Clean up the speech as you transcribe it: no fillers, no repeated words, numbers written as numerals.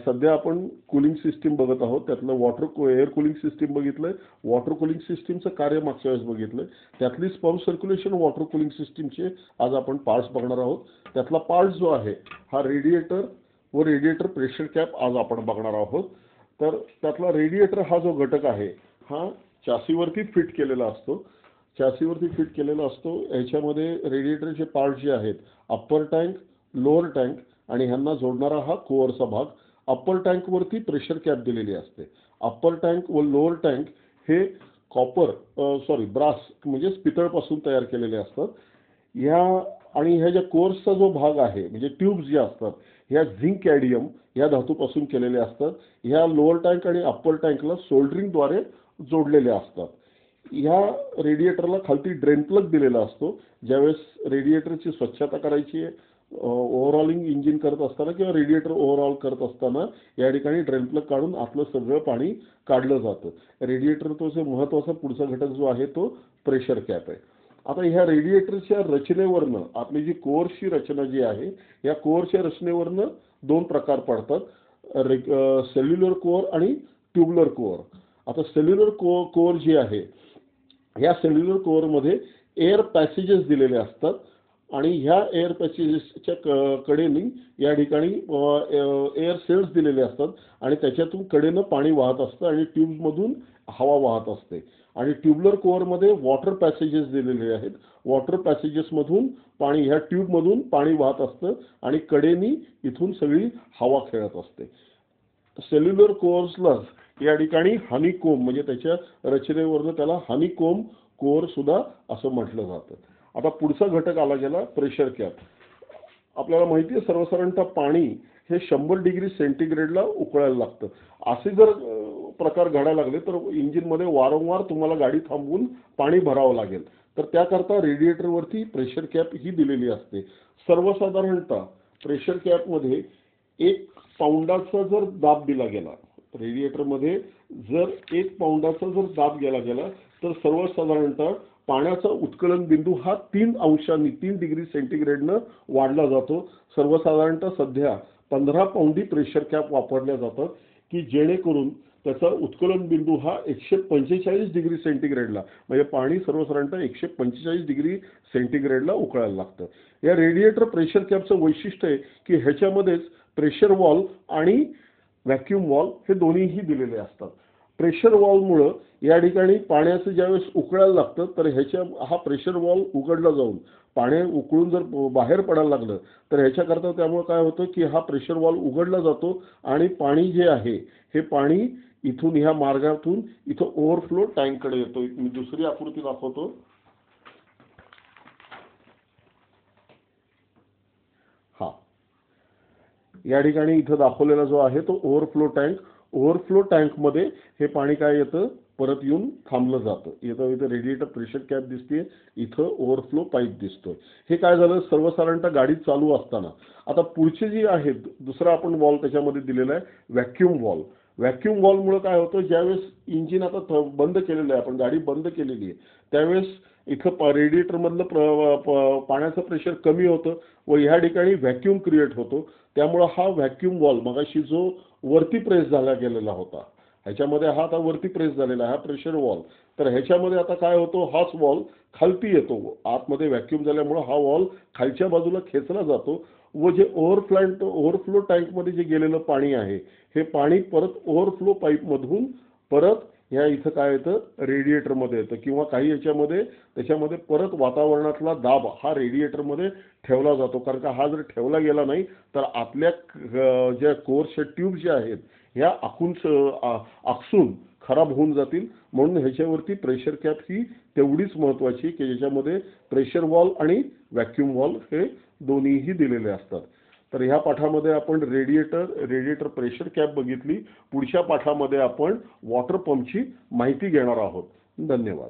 सध्या आपण cooling system बघत आहोत. त्यातलं एअर कूलिंग सिस्टीम बघितलंय. वॉटर कूलिंग सिस्टीमचं कार्य मागच्या वेळेस बघितलंय. त्यातली पंप सर्क्युलेशन वॉटर कूलिंग सिस्टीमचे आज आपण पार्ट्स बघणार आहोत. त्यातला पार्ट जो आहे हा रेडिएटर व रेडिएटर प्रेशर कॅप आज आपण बघणार आहोत. तर त्यातला रेडिएटर हा जो घटक आहे हा चासीवरती फिट केलेला असतो. चासीवरती फिट केलेला असतो. याच्यामध्ये रेडिएटरचे पार्ट जे आहेत अप्पर टँक, लोअर टँक आणि ह्यांना जोडणारा हा कोअरचा भाग. अप्पर टँक वरती प्रेशर कॅप दिलेली असते. अप्पर टँक व लोअर टँक हे ब्रास म्हणजे पितळपासून तयार केलेले असतात. ह्या ज्या कोअर्सचा जो भाग आहे म्हणजे ट्यूब्स ज्या असतात ह्या झिंक कॅडमियम या धातूपासून केलेल्या असतात. ह्या लोअर टँक आणि अप्पर टँकला सोल्डरिंगद्वारे जोडलेल्या असतात. ह्या रेडिएटरला खालती ड्रेन प्लग दिलेला असतो. ज्यावेळेस रेडिएटरची स्वच्छता करायची आहे, ओव्हरऑलिंग इंजिन करत असताना किंवा रेडिएटर ओव्हरऑल करत असताना या ठिकाणी ड्रेन प्लग काढून आतलं सगळं पाणी काढलं जातं. रेडिएटरचा जो महत्त्वाचा पुढचा घटक जो आहे तो प्रेशर कॅप आहे. आता ह्या रेडिएटरच्या रचनेवरनं आपली जी कोअरची रचना जी आहे या कोअरच्या रचनेवरनं दोन प्रकार पडतात, सेल्युलर कोअर आणि ट्यूबुलर कोअर. आता सेल्युलर कोअर जी आहे या सेल्युलर कोअरमध्ये एअर पॅसेजेस दिलेले असतात आणि ह्या एअर पॅसेजेसच्या कडेने या ठिकाणी एअर सेल्स दिलेले असतात आणि त्याच्यातून कडेनं पाणी वाहत असतं आणि ट्यूबमधून हवा वाहत असते. आणि ट्यूबुलर कोअरमध्ये वॉटर पॅसेजेस दिलेले आहेत. वॉटर पॅसेजेसमधून पाणी ह्या ट्यूबमधून पाणी वाहत असतं आणि कडेनी इथून सगळी हवा खेळत असते. सेल्युलर कोअर्सलाच या ठिकाणी हनीकोम म्हणजे त्याच्या रचनेवरनं त्याला हनीकोम कोअर सुद्धा असं म्हटलं जातं. आता पुढचा घटक आला गेला प्रेशर कॅप. आपल्याला माहिती आहे सर्वसाधारणतः पाणी हे 100 डिग्री सेंटीग्रेडला उकळायला लागतं. असे जर प्रकार घडायला लागले तर इंजिनमध्ये वारंवार तुम्हाला गाडी थांबवून पाणी भरावं लागेल. तर त्याकरता रेडिएटरवरती प्रेशर कॅप ही दिलेली असते. सर्वसाधारणतः प्रेशर कॅपमध्ये 1 पाऊंडाचा जर दाब दिला गेला, रेडिएटरमध्ये जर 1 पाऊंडाचा जर दाब गेला तर सर्वसाधारणतः पाण्याचा उत्कलन बिंदू हा 3 डिग्री सेंटीग्रेडनं वाढला जातो. सर्वसाधारणतः सध्या 15 पाऊंडी प्रेशर कॅप वापरल्या जातात की जेणेकरून त्याचा उत्कलन बिंदू हा 145 डिग्री सेंटीग्रेडला म्हणजे पाणी सर्वसाधारणतः 145 डिग्री सेंटीग्रेडला उकळायला लागतं. या रेडिएटर प्रेशर कॅपचं वैशिष्ट्य आहे की ह्याच्यामध्येच प्रेशर वॉल्व आणि व्हॅक्यूम वॉल्व हे दोन्हीही दिलेले असतात. प्रेशर वॉल्वमुळं या ठिकाणी पाण्याचं ज्यावेळेस उकळायला लागतं तर हा प्रेशर वॉल्व उघडला जाऊन पाणी उकळून जर बाहेर पडायला लागलं तर ह्याच्याकरता त्यामुळे काय होतं की हा प्रेशर वॉल्व उघडला जातो आणि पाणी जे आहे हे पाणी इथून ह्या मार्गातून इथं ओव्हरफ्लो टँककडे येतो. मी दुसरी आकृती दाखवतो. हा या ठिकाणी इथं दाखवलेला जो आहे तो ओव्हरफ्लो टँक. ओव्हरफ्लो टँकमध्ये हे पाणी काय येतं परत येऊन थांबलं जातं. इथं रेडिएटर प्रेशर कॅप दिसते, इथं ओव्हरफ्लो पाईप दिसतोय. हे काय झालं सर्वसाधारणतः गाडी चालू असताना. आता पुढचे जे आहेत दुसरा आपण वॉल्व त्याच्यामध्ये दिलेला आहे व्हॅक्यूम वॉल्व. व्हॅक्यूम वॉल्वमुळे काय होतं ज्यावेळेस इंजिन आता बंद केलेलं आहे, आपण गाडी बंद केलेली आहे त्यावेळेस इथं रेडिएटरमधलं पाण्याचं प्रेशर कमी होतं व ह्या ठिकाणी व्हॅक्यूम क्रिएट होतो. त्यामुळं हा व्हॅक्यूम वॉल्व मगाशी जो वरती प्रेस झाला गेलेला होता ह्याच्यामध्ये हा आता वरती प्रेस झालेला आहे हा प्रेशर वॉल्व. तर ह्याच्यामध्ये आता काय होतो हाच वॉल्व खालती येतो. आतमध्ये व्हॅक्यूम झाल्यामुळं हा वॉल्व खालच्या बाजूला खेचला जातो व जे ओव्हरफ्लो टँकमध्ये जे गेलेलं पाणी आहे हे पाणी परत ओव्हरफ्लो पाईपमधून परत ह्या इथं काय येतं रेडिएटरमध्ये येतं किंवा काही त्याच्यामध्ये परत वातावरणातला दाब हा रेडिएटरमध्ये ठेवला जातो. कारण का हा जर ठेवला गेला नाही तर आतल्या ज्या कोअरच्या ट्यूब ज्या आहेत ह्या आकसून खराब होऊन जातील. म्हणून ह्याच्यावरती प्रेशर कॅप ही तेवढीच महत्त्वाची की ज्याच्यामध्ये प्रेशर वॉल्व आणि व्हॅक्यूम वॉल्व हे दोन्हीही दिलेले असतात. तर ह्या पाठामध्ये आपण रेडिएटर प्रेशर कॅप बघितली. पुढच्या पाठामध्ये आपण वॉटर पंपची माहिती घेणार आहोत. धन्यवाद.